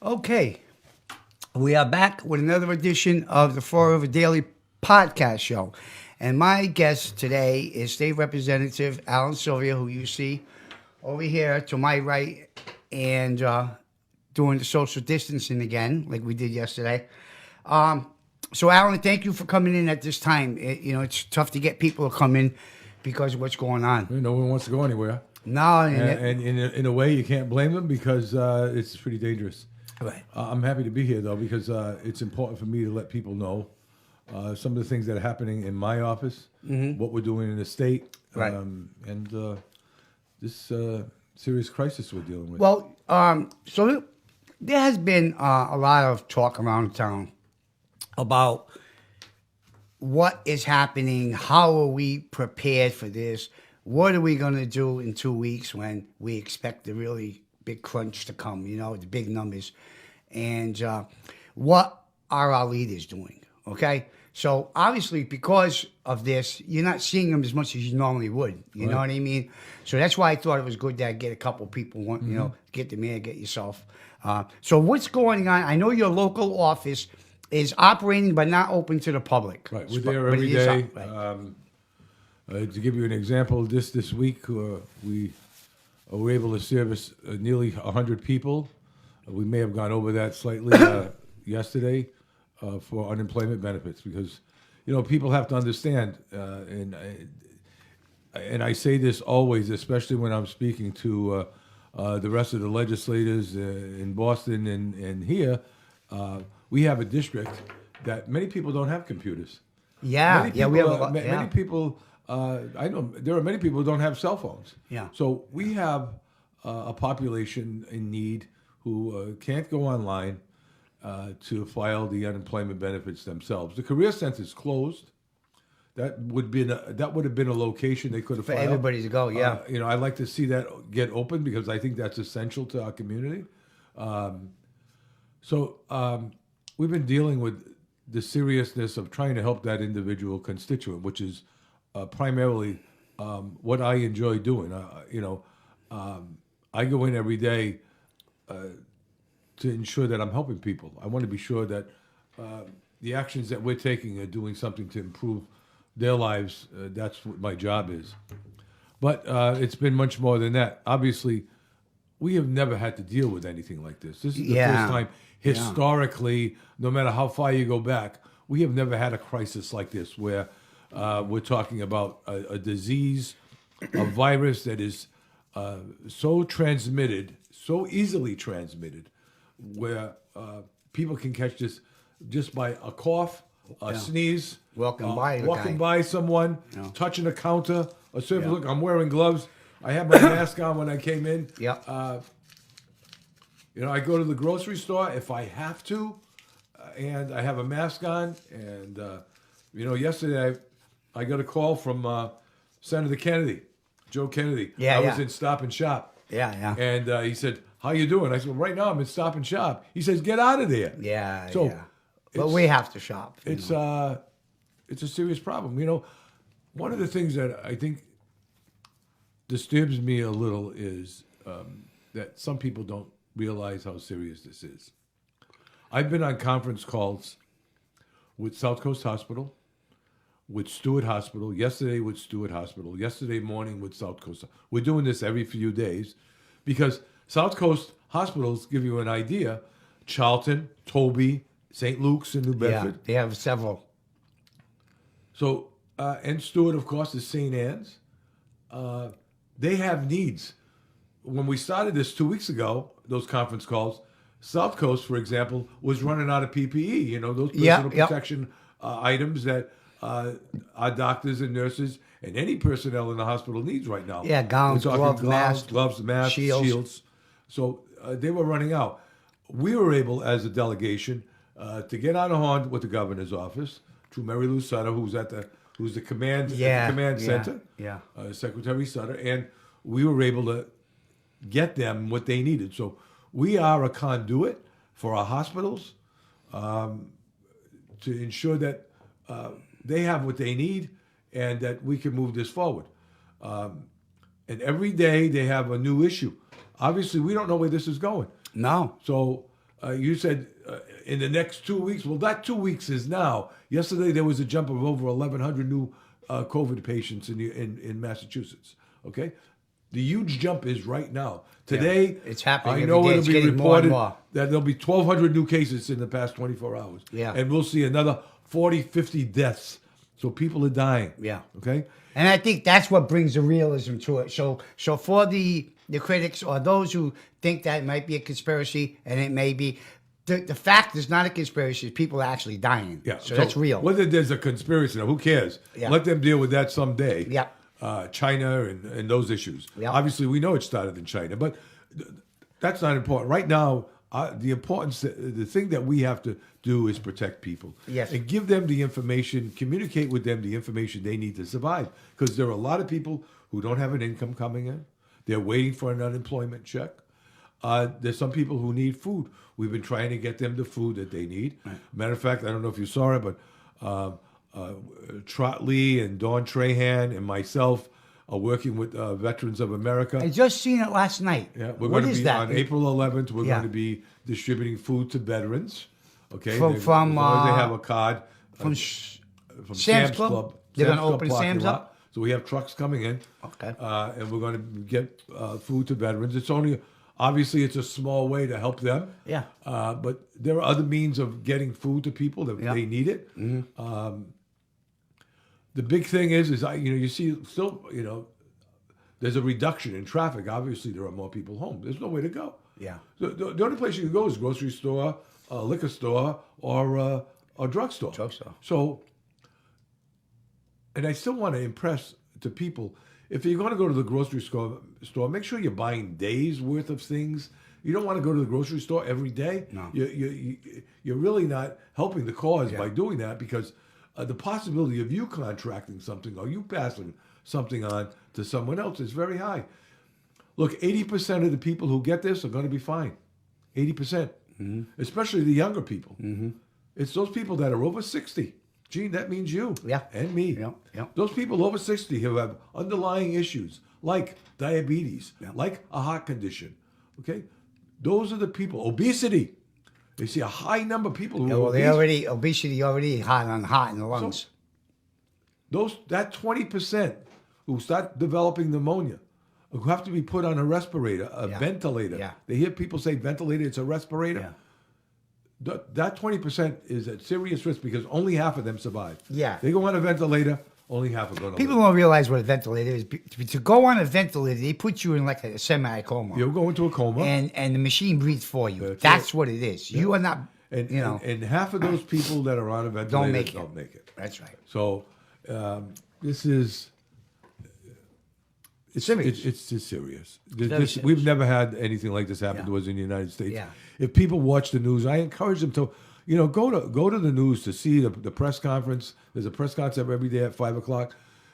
Okay, we are back with another edition of the Forever Daily Podcast Show. And my guest today is State Representative Alan Silva, who you see over here to my right and doing the social distancing again, like we did yesterday. Um, so, Alan, thank you for coming in at this time. It's tough to get people to come in because of what's going on. No one wants to go anywhere. No, And in a way, you can't blame them because it's pretty dangerous. right. I'm happy to be here, though, because it's important for me to let people know some of the things that are happening in my office, what we're doing in the state, Right. and this serious crisis we're dealing with. Well, so there has been a lot of talk around town about what is happening, how are we prepared for this, what are we going to do in 2 weeks when we expect the really big crunch to come, the big numbers, and what are our leaders doing, okay? So obviously, because of this, you're not seeing them as much as you normally would. You know what I mean? So that's why I thought it was good that I get a couple people, get the mayor, get yourself. So what's going on? I know your local office is operating but not open to the public. Right, we're there But every it is day. right. To give you an example, this week we were able to service nearly 100 people. We may have gone over that slightly yesterday for unemployment benefits because, people have to understand, and I say this always, especially when I'm speaking to the rest of the legislators in Boston and here, we have a district that many people don't have computers. Yeah, Many yeah, we have a people, lot. many people. I know there are many people who don't have cell phones. Yeah. So we have a population in need who can't go online to file the unemployment benefits themselves. The career center is closed. That would have been a location they could have For filed. everybody to go, yeah. I'd like to see that get open because I think that's essential to our community. We've been dealing with the seriousness of trying to help that individual constituent, which is primarily what I enjoy doing. I go in every day to ensure that I'm helping people. I want to be sure that the actions that we're taking are doing something to improve their lives. That's what my job is. But it's been much more than that. Obviously, we have never had to deal with anything like this. This is the Yeah. first time historically, no matter how far you go back, we have never had a crisis like this where we're talking about a disease, a virus that is so transmitted, so easily transmitted, where people can catch this just by a cough, a sneeze, Walking by the walking guy. by someone, Yeah. touching a counter, a service. Yeah. Look, I'm wearing gloves. I had my mask on when I came in. Yeah. I go to the grocery store if I have to, and I have a mask on. And yesterday I got a call from Senator Kennedy, Joe Kennedy. Yeah, I was yeah. in Stop and Shop. Yeah. And he said, "How you doing?" I said, "Well, right now I'm in Stop and Shop." He says, "Get out of there." Yeah, So yeah. But it's- we have to shop. It's a serious problem. One of the things that I think disturbs me a little is that some people don't realize how serious this is. I've been on conference calls with South Coast Hospital, with Stewart Hospital, yesterday with Stewart Hospital, yesterday morning with South Coast. We're doing this every few days because South Coast hospitals, give you an idea, Charlton, Toby, St. Luke's in New Yeah, Bedford. they have several. So, and Stewart, of course, is St. Anne's. They have needs. When we started this 2 weeks ago, those conference calls, South Coast, for example, was running out of PPE, those personal protection items that our doctors and nurses and any personnel in the hospital needs right now. Yeah, gowns, We're talking gloves, masks, shields. So they were running out. We were able, as a delegation, to get on a horn with the governor's office through Mary Lou Sutter, who's the command at the command center, Secretary Sutter, and we were able to get them what they needed. So we are a conduit for our hospitals to ensure that they have what they need and that we can move this forward. And every day they have a new issue. Obviously, we don't know where this is going. No. So You said in the next 2 weeks. Well, that 2 weeks is now. Yesterday there was a jump of over 1,100 new COVID patients in Massachusetts. Okay, the huge jump is right now. Today, it's happening I know every day. it'll It's be getting more and reported more. that there'll be 1,200 new cases in the past 24 hours. Yeah. And we'll see another 40, 50 deaths. So people are dying. Yeah. Okay. And I think that's what brings the realism to it. So for the critics or those who think that it might be a conspiracy, and it may be, the fact is not a conspiracy. People are actually dying. Yeah. So that's real. Whether there's a conspiracy, now, who cares? Yeah. Let them deal with that someday. Yeah. China and those issues. Yeah. Obviously, we know it started in China, but that's not important. Right now, the importance, the thing that we have to do is protect people. Yes. And give them the information, communicate with them the information they need to survive. Because there are a lot of people who don't have an income coming in. They're waiting for an unemployment check. There's some people who need food. We've been trying to get them the food that they need. Right. Matter of fact, I don't know if you saw it, but Trot Lee and Dawn Trahan and myself are working with Veterans of America. I just seen it last night. Yeah, we're What going to is be that? on April 11th. We're Yeah. going to be distributing food to veterans. Okay, From as long as they have a card from from Sam's Club? They're Sam's gonna Club open parking Sam's lot. up? So we have trucks coming in. Okay. And we're going to get food to veterans. It's only obviously it's a small way to help them. Yeah. But there are other means of getting food to people that Yeah. they need it. The big thing is you see still there's a reduction in traffic. Obviously, there are more people home. There's no way to go. Yeah. The only place you can go is grocery store, liquor store, or a drugstore. Drugstore. So, and I still want to impress to people, if you're going to go to the grocery store, make sure you're buying days worth of things. You don't want to go to the grocery store every day. No. You're really not helping the cause by doing that, because the possibility of you contracting something or you passing something on to someone else is very high. Look, 80% of the people who get this are going to be fine. 80%. Especially the younger people. It's those people that are over 60. Gene, that means you and me. Yeah. Those people over 60 who have underlying issues like diabetes, like a heart condition. Okay? Those are the people. Obesity. They see a high number of people who are obese. Obesity already hot in the lungs. That 20% who start developing pneumonia, who have to be put on a respirator, a ventilator. Yeah. They hear people say ventilator, it's a respirator. Yeah. That 20% is at serious risk because only half of them survive. Yeah. They go on a ventilator, only half are going to People live. don't realize what a ventilator is. To go on a ventilator, they put you in like a semi-coma. You'll go into a coma. And the machine breathes for you. That's what it is. You are not, and half of those people that are on a ventilator don't make it. That's right. So this is... It's serious. It's just serious. Serious. We've never had anything like this happen to us in the United States. Yeah. If people watch the news, I encourage them to, go to the news to see the press conference. There's a press conference every day at 5:00.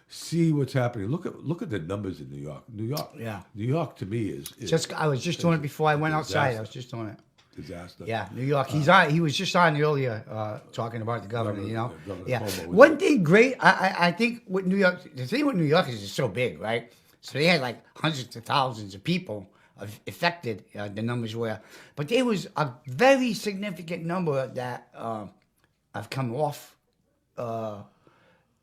See what's happening. Look at the numbers in New York. New York to me is I was just doing it before I went outside. disaster. I was just doing it. Disaster. Yeah, New York. He was just on earlier talking about the governor. Governor Cuomo was One thing great, I think with New York, the thing with New York is it's so big, right? So they had like hundreds of thousands of people affected. The numbers were, but there was a very significant number that have come off,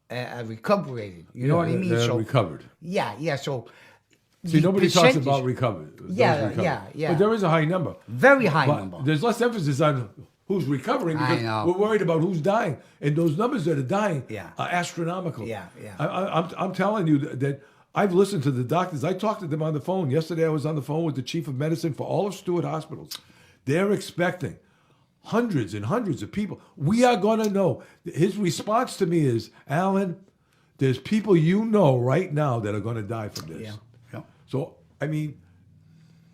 recuperated. You know what I mean? They're recovered. Yeah. So. See, nobody talks percentage- about recovered. Yeah. But there is a high number. Very high But number. there's less emphasis on who's recovering I because know. we're worried about who's dying, and those numbers that are dying are astronomical. Yeah. I'm telling you that I've listened to the doctors. I talked to them on the phone yesterday. I was on the phone with the chief of medicine for all of Stewart hospitals. They're expecting hundreds and hundreds of people. We are going to know. His response to me is, Alan, there's people right now that are going to die from this. Yeah. So, I mean,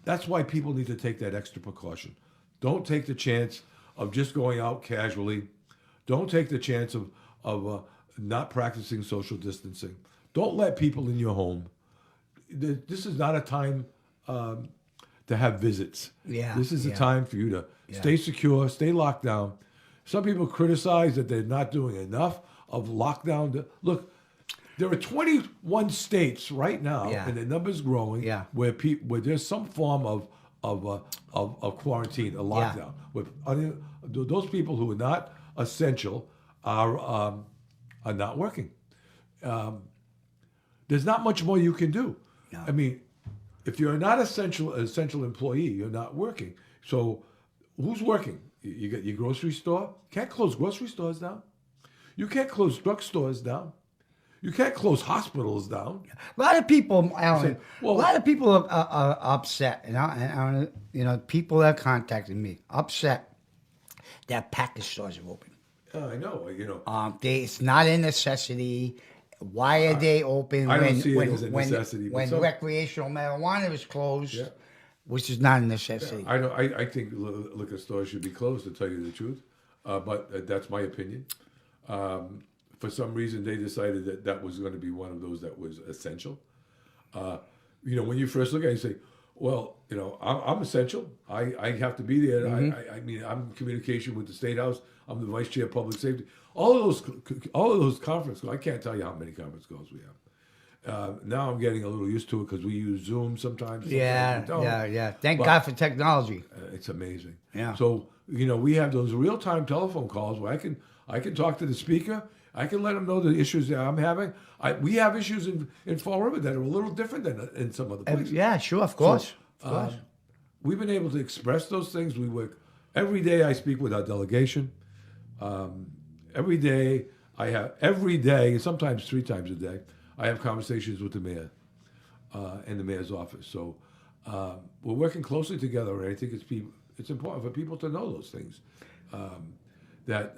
that's why people need to take that extra precaution. Don't take the chance of just going out casually. Don't take the chance of not practicing social distancing. Don't let people in your home. This is not a time to have visits. Yeah, This is a time for you to stay secure, stay locked down. Some people criticize that they're not doing enough of lockdown. Look, there are 21 states right now, and the number's growing, where there's some form of quarantine, a lockdown. With those people who are not essential are not working. There's not much more you can do. No. I mean, if you're not essential employee, you're not working. So who's working? You got your grocery store. Can't close grocery stores down. You can't close drugstores down. You can't close hospitals down. A lot of people, Alan. Well, a lot of people are upset, people that contacted me upset that package stores are open. I know. It's not a necessity. Why are they open? I don't see it as a necessity. When recreational marijuana is closed, which is not a necessity. I think liquor stores should be closed, to tell you the truth. But that's my opinion. For some reason, they decided that was going to be one of those that was essential. When you first look at it, you say, well, I'm essential. I have to be there. I mean, I'm in communication with the State House. I'm the Vice Chair of Public Safety. All of those conference calls, I can't tell you how many conference calls we have. Now I'm getting a little used to it because we use Zoom sometimes. Yeah. Thank God for technology. It's amazing. Yeah. So, we have those real-time telephone calls where I can talk to the speaker. I can let them know the issues that I'm having. We have issues in Fall River that are a little different than in some other places. Yeah, sure, of course. We've been able to express those things. We work every day. I speak with our delegation. Every day, sometimes 3 times a day, I have conversations with the mayor and the mayor's office. So we're working closely together, and I think it's important for people to know those things. That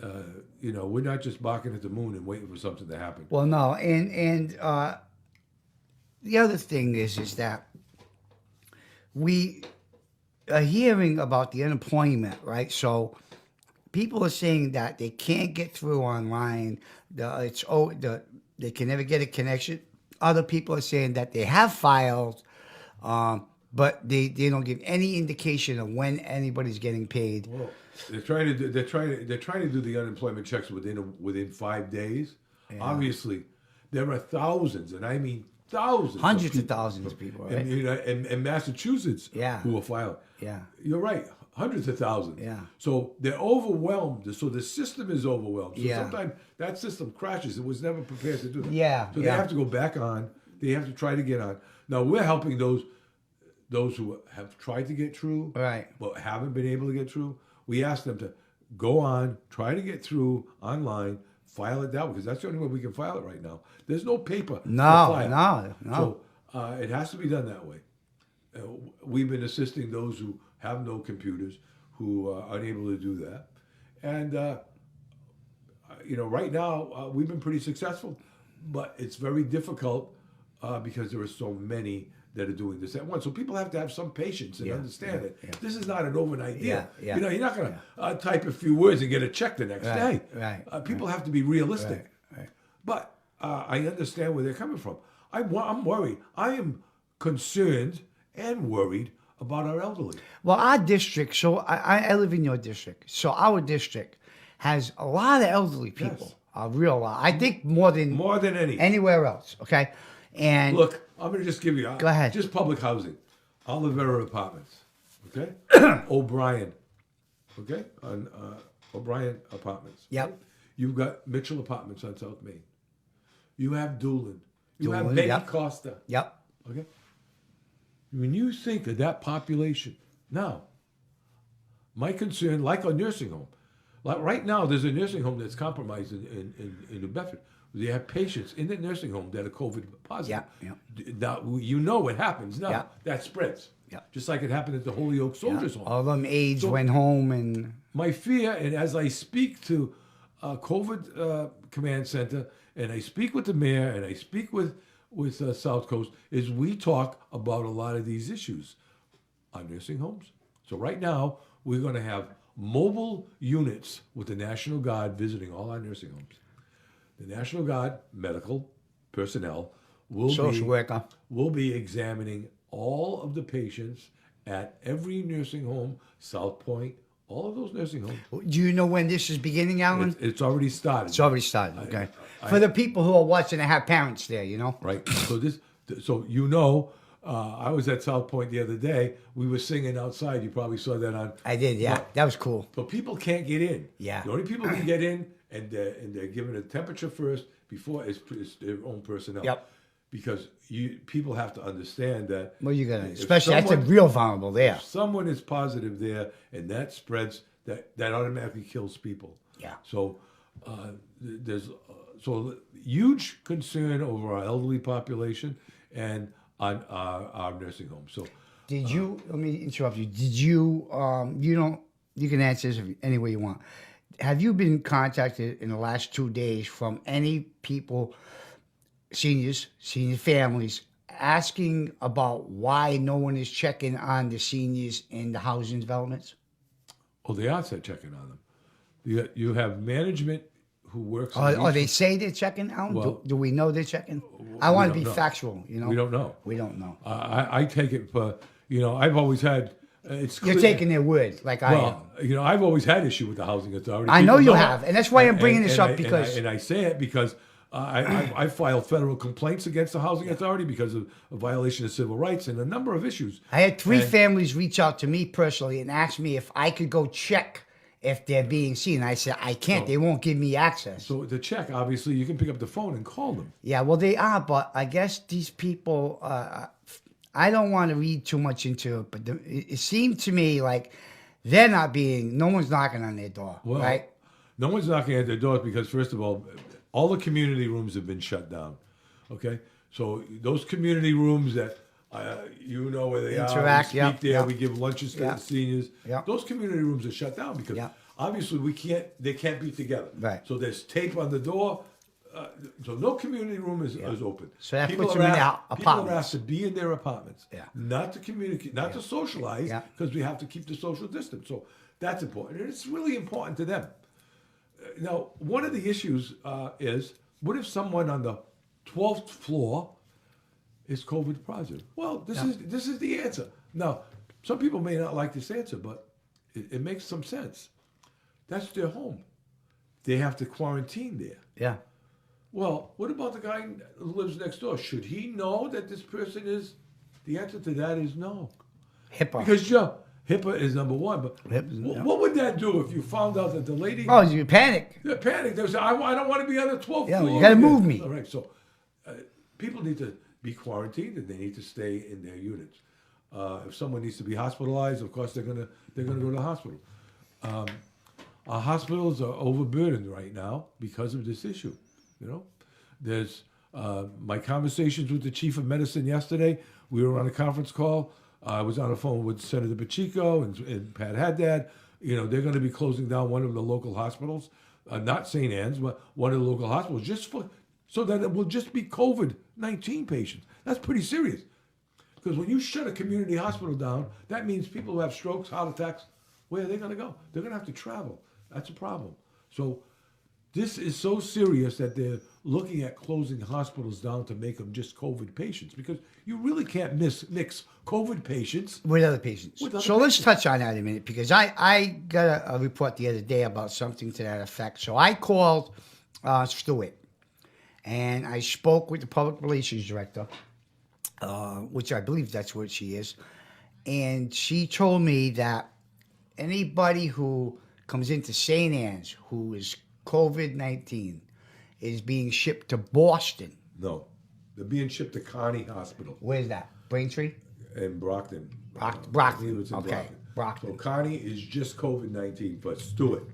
we're not just barking at the moon and waiting for something to happen. Well, no, and the other thing is that we are hearing about the unemployment, right? So people are saying that they can't get through online. They can never get a connection. Other people are saying that they have filed, but they don't give any indication of when anybody's getting paid. Well, they're trying to do the unemployment checks within 5 days. Yeah. Obviously, there are thousands, and I mean thousands, hundreds of thousands of people, right? In Massachusetts, who are filing. Yeah, you're right. Hundreds of thousands. Yeah. So they're overwhelmed. So the system is overwhelmed. So sometimes that system crashes. It was never prepared to do that. Yeah. So they have to go back on. They have to try to get on. Now we're helping those who have tried to get through, right, but haven't been able to get through. We ask them to go on, try to get through online, file it down, because that's the only way we can file it right now. There's no paper. No. So it has to be done that way. We've been assisting those who have no computers, who are unable to do that. And, right now, we've been pretty successful, but it's very difficult because there are so many that are doing this at once. So people have to have some patience and understand that this is not an overnight deal. Yeah. You're not going to type a few words and get a check the next day. Right. People have to be realistic. Right. But I understand where they're coming from. I'm worried. I am concerned and worried about our elderly. Well, our district, so I live in your district. So our district has a lot of elderly people. Yes. A real lot. I think more than anywhere else. Okay. And look, I'm going to just give you. Go ahead. Just public housing, Olivera Apartments. Okay. O'Brien. Okay. On O'Brien Apartments. Yep. You've got Mitchell Apartments on South Main. You have Doolin. You have Betty Costa. Yep. Okay. When you think of that population, now, my concern, like a nursing home, like right now, there's a nursing home that's compromised in New Bedford. They have patients in the nursing home that are COVID positive. Yeah. Now, you know what happens now. Yeah. That spreads. Yeah. Just like it happened at the Holyoke Soldiers Home. All them aides went home and... My fear, and as I speak to COVID Command Center, and I speak with the mayor, and I speak with South Coast, is we talk about a lot of these issues on nursing homes. So right now, we're going to have mobile units with the National Guard visiting all our nursing homes. The National Guard medical personnel will be examining all of the patients at every nursing home, South Point, all of those nursing homes. Do you know when this is beginning, Alan? It's already started. It's already started, okay. For the people who are watching and have parents there, Right. So I was at South Point the other day. We were singing outside. You probably saw that on. I did, yeah. That was cool. But people can't get in. Yeah. The only people who can get in, and they're given a temperature first before is their own personnel. Yep. Because people have to understand that. Well, you're gonna, if especially that's a real vulnerable there. If someone is positive there, and that spreads, that automatically kills people. Yeah. So there's huge concern over our elderly population and on our nursing homes. So Did you? Let me interrupt you. Did you? You don't. You can answer this any way you want. Have you been contacted in the last 2 days from any people, senior families, asking about why no one is checking on the seniors in the housing developments? oh, they are checking on them. You have management who works. Or they say they're checking on them? Well, do we know they're checking? I want to don't be know. factual. You know, We don't know. We don't know. I take it for I've always had. It's You're clear, taking their word, like I am. well, I've always had issue with the housing authority. I know People you have, and that's why I'm bringing this up because I say it because I filed federal complaints against the housing authority because of a violation of civil rights and a number of issues. I had three families reach out to me personally and ask me if I could go check if they're being seen. I said I can't. They won't give me access. So to check, obviously, you can pick up the phone and call them. Yeah, well, they are, but I guess these people. I don't want to read too much into it, but it seemed to me like they're not being. No one's knocking on their door, Well, right? no one's knocking at their doors because, first of all the community rooms have been shut down. Okay, so those community rooms that where they Interact, are. We speak there. yeah. We give lunches to Yeah. the seniors. Yeah. Those community rooms are shut down because obviously they can't be together. Right. So there's tape on the door. So no community room is open. So that People puts are them in asked- their People are apartments. asked to be in their apartments. Yeah. Not to communicate, not to socialize, Yeah. because we have to keep the social distance. So that's important. And it's really important to them. Now, one of the issues is, what if someone on the 12th floor is COVID positive? Well, this is the answer. Now, some people may not like this answer, but it makes some sense. That's their home. They have to quarantine there. Yeah. Well, what about the guy who lives next door? Should he know that this person is? The answer to that is no. HIPAA. Because HIPAA is number one. But what would that do if you found out that the lady? Oh, you panic. They panicked. They said, I don't want to be on the 12th Yeah, floor. you gotta move me. All right, so people need to be quarantined and they need to stay in their units. If someone needs to be hospitalized, of course they're gonna go to the hospital. Our hospitals are overburdened right now because of this issue. There's my conversations with the chief of medicine yesterday. We were on a conference call. I was on the phone with Senator Pacheco and Pat Haddad. They're going to be closing down one of the local hospitals, not St. Anne's, but one of the local hospitals, so that it will just be COVID-19 patients. That's pretty serious. Because when you shut a community hospital down, that means people who have strokes, heart attacks, where are they going to go? They're going to have to travel. That's a problem. So this is so serious that they're looking at closing hospitals down to make them just COVID patients, because you really can't mix COVID patients With other patients. So let's touch on that a minute, because I got a report the other day about something to that effect. So I called Stewart, and I spoke with the public relations director, which I believe that's what she is, and she told me that anybody who comes into St. Anne's who is COVID-19 is being shipped to Boston. No, they're being shipped to Kearney Hospital Where's that? Braintree? in Brockton. Brockton. I believe it's in Okay, Brockton. So Kearney is just COVID-19 for Stewart.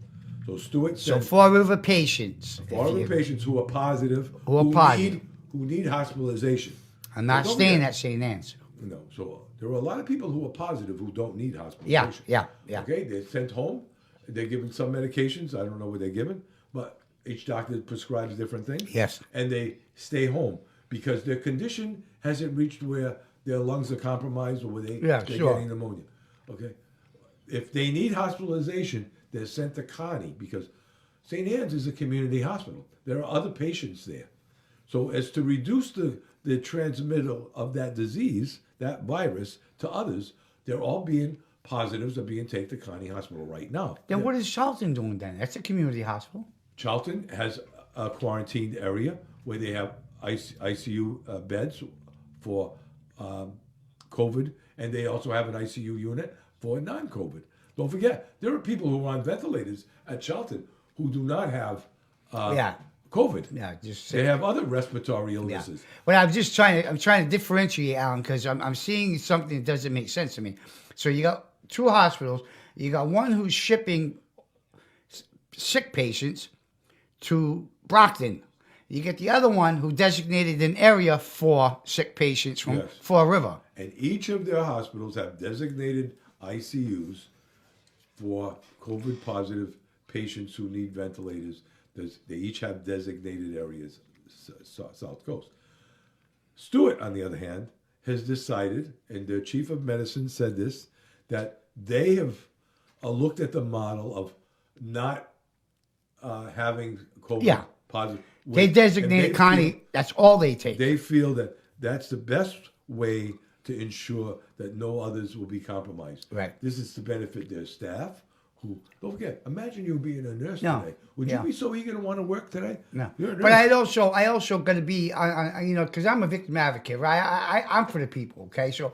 So Stewart So said Fall River patients. all of the patients who are positive, Who are positive. who need hospitalization. I'm not Don't staying forget- at St. Anne's. No, so there are a lot of people who are positive who don't need hospitalization. Yeah. Okay, they're sent home. They're given some medications. I don't know what they're given, but each doctor prescribes different things. Yes. And they stay home because their condition hasn't reached where their lungs are compromised or where they're sure. getting pneumonia. Okay. If they need hospitalization, they're sent to Kearney because St. Anne's is a community hospital. There are other patients there. So as to reduce the transmittal of that disease, that virus, to others, they're all being positives are being taken to Kearney Hospital right now. Then what is Charlton doing then? That's a community hospital. Charlton has a quarantined area where they have ICU beds for COVID, and they also have an ICU unit for non-COVID. Don't forget, there are people who are on ventilators at Charlton who do not have Yeah. COVID. Yeah, just They have other respiratory Yeah. illnesses. But I'm trying to differentiate, Alan, because I'm seeing something that doesn't make sense to me. So you got two hospitals. You got one who's shipping sick patients to Brockton. You get the other one who designated an area for sick patients from Yes. Fall River. And each of their hospitals have designated ICUs for COVID positive patients who need ventilators. They each have designated areas, South Coast. Stewart, on the other hand, has decided, and their chief of medicine said this, that they have looked at the model of not having COVID Yeah. positive. They designated Connie. That's all they take. They feel that that's the best way to ensure that no others will be compromised. Right. This is to benefit their staff. Who, don't forget, imagine you being a nurse No. today. Would Yeah. you be so eager to want to work today? No, You're a nurse. but I also got to be, because I'm a victim advocate, right? I'm for the people. Okay, so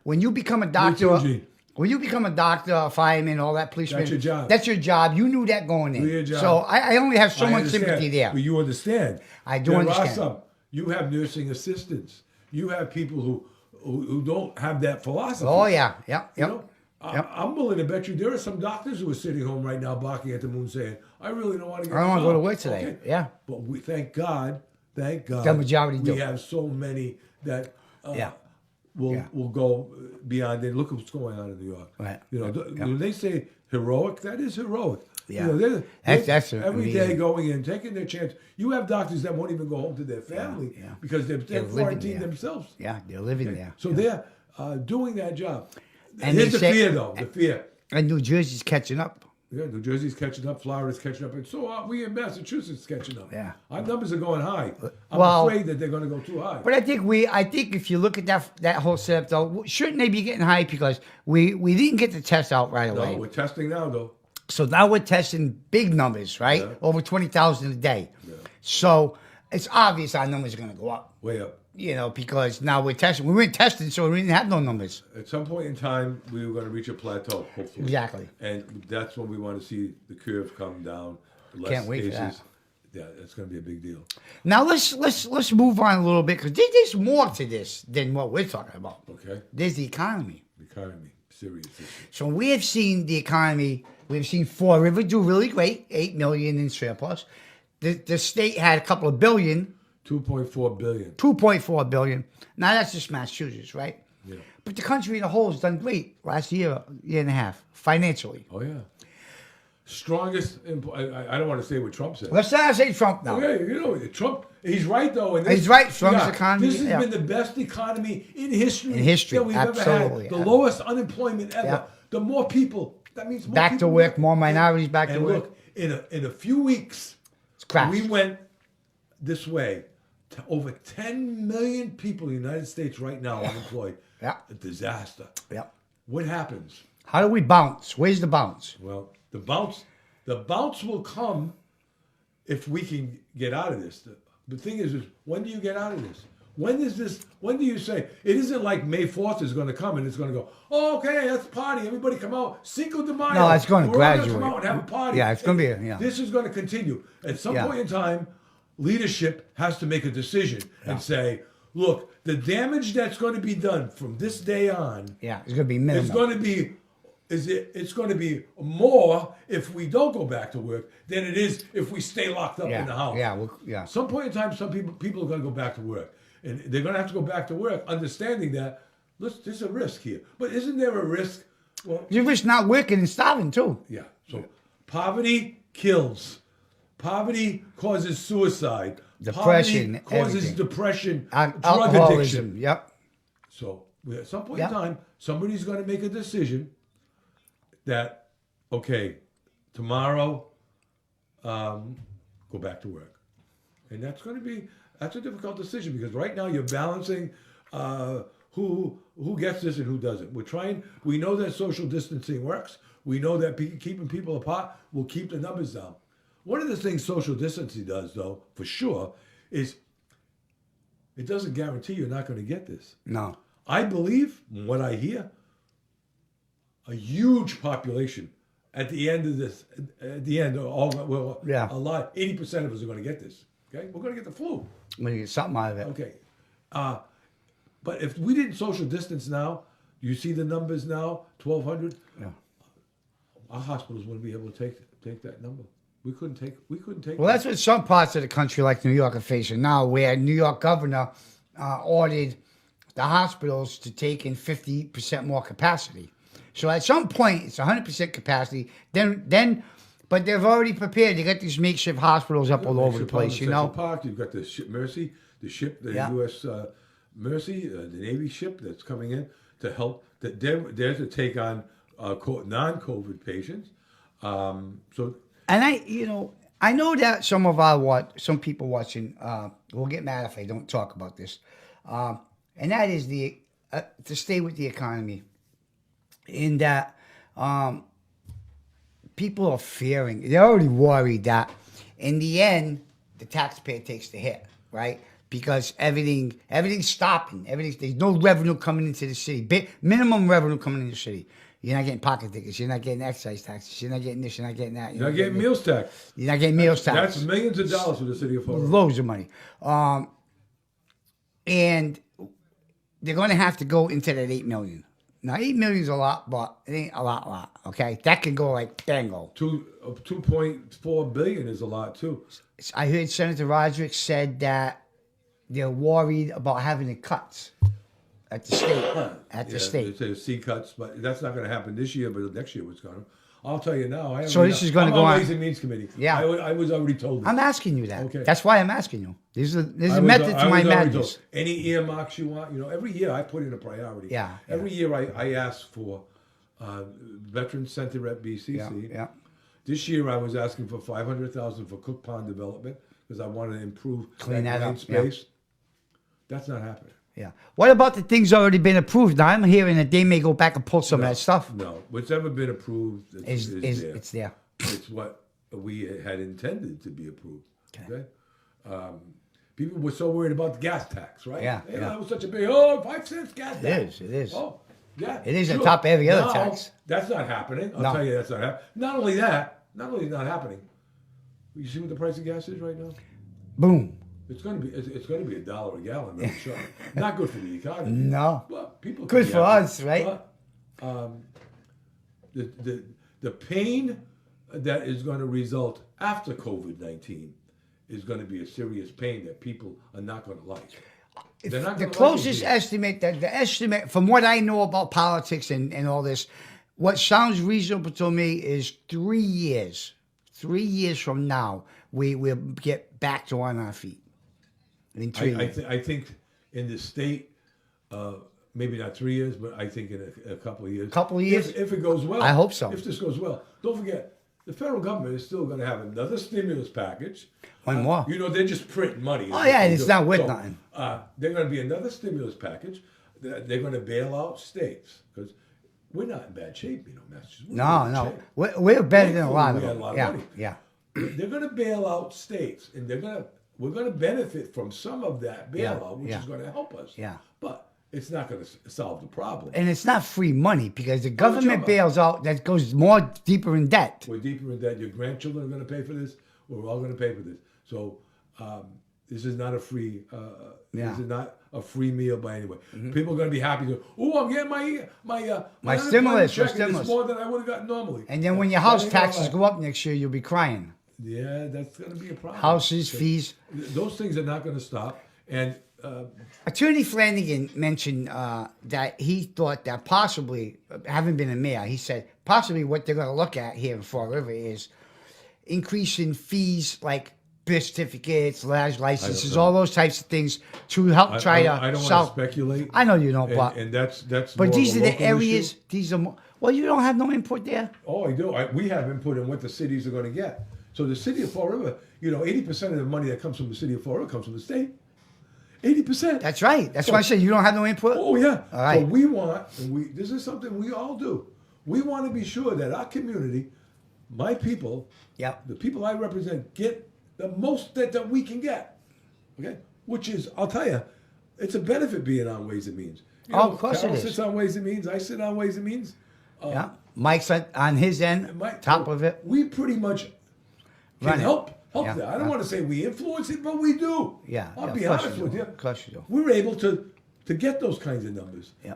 when you become a doctor, too, Gene. when you become a doctor, a fireman, all that policeman, That's your job. That's your job. You knew that going in. Do your job. So I only have so I much understand, sympathy there. But you understand. I do there understand. Are some. You have nursing assistants. You have people who don't have that philosophy. Oh yeah, yep, You yep. know, Yep. I'm willing to bet you there are some doctors who are sitting home right now barking at the moon saying, I really don't want to get I don't want to go to job." work today. Okay. Yeah. But we thank God, The majority we do. have so many that Yeah. will go beyond it. Look what's going on in New York. Right. You know, Yeah. when they say heroic, that is heroic. Yeah. You know, That's every day amazing. going in, taking their chance. You have doctors that won't even go home to their family yeah. because they're living quarantined there. themselves. Yeah, they're living there. So they're doing that job. And Here's they the say- fear, though. The fear. And New Jersey's catching up. Yeah, New Jersey's catching up, Florida's catching up, and so are we in Massachusetts catching up. Yeah. Our numbers are going high. I'm Well- afraid that they're going to go too high. But I think if you look at that whole setup, though, shouldn't they be getting high because we didn't get the test out right No, away. we're testing now, though. So now we're testing big numbers, right? Yeah. Over 20,000 a day. Yeah. So it's obvious our numbers are going to go up, Way up. because now we're testing. We weren't testing, so we didn't have no numbers. At some point in time, we were going to reach a plateau, hopefully. Exactly. And that's when we want to see the curve come down. Less Can't wait for cases. that. Yeah, that's going to be a big deal. Now let's move on a little bit because there's more to this than what we're talking about. Okay? There's the economy. The economy, serious issue. So we have seen the economy. We've seen Fall River do really great, 8 million in surplus. The state had a couple of billion. 2.4 billion. 2.4 billion. Now that's just Massachusetts, right? Yeah. But the country in a whole has done great last year and a half, financially. Oh, yeah. Strongest, I don't want to say what Trump said. Let's not say Trump now. Okay, Trump, he's right though. In this, He's right, strongest economy, This has yeah. been the best economy in history. In history, that we've absolutely. ever had. The lowest unemployment ever. Yeah. The more people, that means more Back to people work, more minorities back to and work. look, in a few weeks, It's crashed. we went this way to over 10 million people in the United States right now unemployed. Yeah. A disaster. Yeah. What happens? How do we bounce? Where's the bounce? Well, the bounce will come if we can get out of this. The thing is when do you get out of this? When do you say, it isn't like May 4th is going to come and it's going to go, oh, okay, let's party. Everybody come out. Cinco de Mayo. No, it's going to We're all graduate. come out and have a party. Yeah, it's going to be, yeah. This is going to continue. At some Yeah. point in time, leadership has to make a decision and say, look, the damage that's going to be done from this day on Yeah, it's going to be minimal. it's going to be it's going to be more if we don't go back to work than it is if we stay locked up in the house. Yeah. Some point in time, some people are going to go back to work, and they're going to have to go back to work, understanding that there's a risk here. But isn't there a risk? Well, You're just not working and starving, too. yeah. So poverty kills. Poverty causes suicide. Depression, Poverty causes everything. depression. Drug Alcoholism. addiction. Yep. So at some point Yeah. in time, somebody's going to make a decision that, okay, tomorrow, go back to work, and that's a difficult decision because right now you're balancing who gets this and who doesn't. We know that social distancing works. We know that keeping people apart will keep the numbers down. One of the things social distancing does, though, for sure, is it doesn't guarantee you're not going to get this. No. I believe, from what I hear, a huge population at the end of this, at the end, Yeah. a lot, 80% of us are going to get this. Okay, we're going to get the flu. I'm gonna get something out of it. Okay, but if we didn't social distance now, you see the numbers now, 1,200. Yeah. Our hospitals wouldn't be able to take that number. We couldn't take. Well, that's what some parts of the country, like New York, are facing now, where New York governor ordered the hospitals to take in 50% more capacity. So at some point, it's 100% capacity. Then, but they've already prepared. They got these makeshift hospitals up all over the place. You know. Park. You've got the ship Mercy, the U.S. Mercy, the Navy ship that's coming in to help. That they're to take on non-COVID patients. So. And I know that some people watching will get mad if I don't talk about this, and that is to stay with the economy. In that, people are fearing. They're already worried that in the end, the taxpayer takes the hit, right? Because everything's stopping. There's no revenue coming into the city. Minimum revenue coming into the city. You're not getting pocket tickets. You're not getting excise taxes. You're not getting this. You're not getting that. You're not getting meals tax. You're not getting meals tax. That's millions of dollars for the city of Florida. Loads of money. And they're going to have to go into that 8 million. Now, 8 million is a lot, but it ain't a lot. Okay, that can go like bango. 2.4 billion is a lot too. I heard Senator Roderick said that they're worried about having the cuts at the state. The state. They say C cuts, but that's not going to happen this year. But next year, it's going to. I'll tell you now. This is going to go on on. Ways and Means Committee. Yeah, I was already told. I'm asking you that. Okay. That's why I'm asking you. There's a method to my madness. Any earmarks you want, every year I put in a priority. Yeah. Every year I ask for Veterans Center at BCC. Yeah. This year I was asking for $500,000 for Cook Pond development because I wanted to improve Clean that green up, space. yeah. That's not happening. Yeah. What about the things already been approved? Now I'm hearing that they may go back and pull some of that stuff. No, what's ever been approved is there. It's there. It's what we had intended to be approved. Okay. People were so worried about the gas tax, right? Yeah. That was such a big 5 cents gas tax. It is. Oh, yeah. It is on top of every other No, tax. That's not happening. I'll tell you that's not happening. Not only not happening. You see what the price of gas is right now? Boom. It's going to be $1 a gallon. I'm sure. Not good for the economy. No. But people good for happy. us, right? But, the pain that is going to result after COVID-19 is going to be a serious pain that people are not going to like. They're not The gonna closest like it. estimate from what I know about politics and all this, what sounds reasonable to me is 3 years. 3 years from now, we will get back to on our feet. In 3 years. I think in the state, maybe not 3 years, but I think in a couple of years. Couple of years? If it goes well. I hope so. If this goes well. Don't forget, the federal government is still going to have another stimulus package. One more. They're just printing money. Oh, yeah, it's not worth nothing. They're going to be another stimulus package. They're going to bail out states because we're not in bad shape, Massachusetts. No. We're better than a lot of We got them. a lot of Yeah, money. yeah. They're going to bail out states, and we're going to benefit from some of that bailout, which is going to help us. Yeah. But it's not going to solve the problem. And it's not free money because the government bails out. That goes more deeper in debt. We're deeper in debt. Your grandchildren are going to pay for this. We're all going to pay for this. So this is not a free. This is not a free meal by any way. Mm-hmm. People are going to be happy. Oh, I'm getting my stimulus. check, and it's more than I would have gotten normally. And then when your house taxes go up next year, you'll be crying. Yeah, that's going to be a problem. Houses, fees. Those things are not going to stop. And Attorney Flanagan mentioned that he thought that possibly, having been a mayor, he said possibly what they're going to look at here in Fall River is increasing fees like birth certificates, licenses, all those types of things to help try to I don't solve. want to speculate. I know you don't, but that's. But more these of are a the local areas. issue. These are more. Well, you don't have no input there. Oh, I do. We have input in what the cities are going to get. So the city of Fall River, 80% of the money that comes from the city of Fall River comes from the state. 80%. That's right. That's why I said you don't have no input. Oh yeah. All right. So we want, and this is something we all do. We want to be sure that our community, my people, the people I represent, get the most that we can get. Okay. Which is, I'll tell you, it's a benefit being on Ways and Means. You Oh, know, of course Carol it is. sits on Ways and Means. I sit on Ways and Means. Yeah. Mike's on his end, top of it. We pretty much can Run it. help Yeah. that. I don't want to say we influence it, but we do. Yeah. I'll yeah, be of course honest you with do. you. Of course you do. We're able to get those kinds of numbers. Yeah.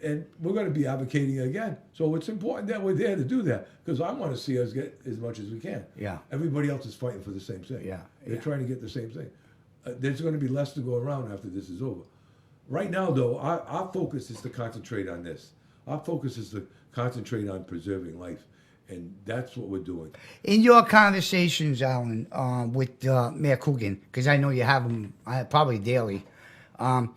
And we're going to be advocating again. So it's important that we're there to do that because I want to see us get as much as we can. Yeah. Everybody else is fighting for the same thing. Yeah, They're yeah. trying to get the same thing. There's going to be less to go around after this is over. Right now, though, our focus is to concentrate on this. Our focus is to concentrate on preserving life. And that's what we're doing. In your conversations, Alan, with Mayor Coogan, because I know you have them probably daily, how's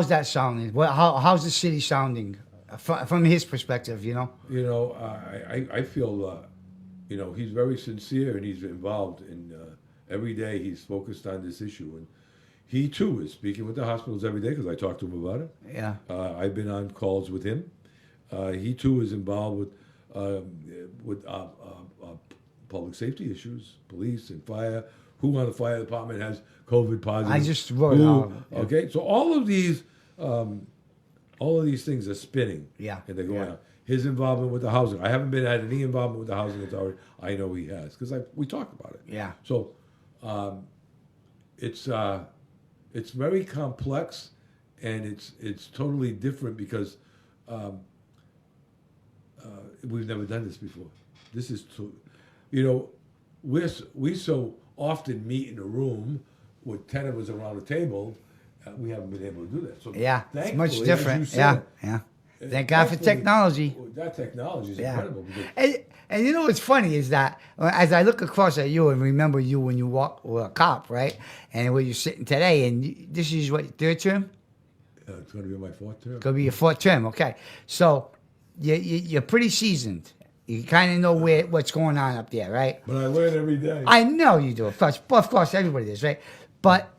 that sounding? How's the city sounding from his perspective? You know. You know, I feel, he's very sincere and he's involved in every day. He's focused on this issue, and he too is speaking with the hospitals every day because I talk to him about it. Yeah. I've been on calls with him. He too is involved with public safety issues, police and fire. Who on the fire department has COVID positive? I just wrote it out. Okay, so all of these things are spinning. Yeah. And they're going Yeah. on. His involvement with the housing. I haven't had any involvement with the housing authority. I know he has because we talked about it. Yeah. So it's very complex, and it's totally different because we've never done this before. This is we so often meet in a room with 10 of us around a table. We haven't been able to do that. So Yeah, it's much thankfully, as different. you said, Yeah, yeah. Thank God for thankfully, technology. That technology is Yeah. incredible. Because And you know what's funny is that as I look across at you and remember you when you were a cop, right? And where you're sitting today, and this is what, third term? it's going to be my fourth term. Going to be your fourth term, okay. So you're pretty seasoned. You kind of know what's going on up there, right? But I learn every day. I know you do. Of course, everybody does, right? But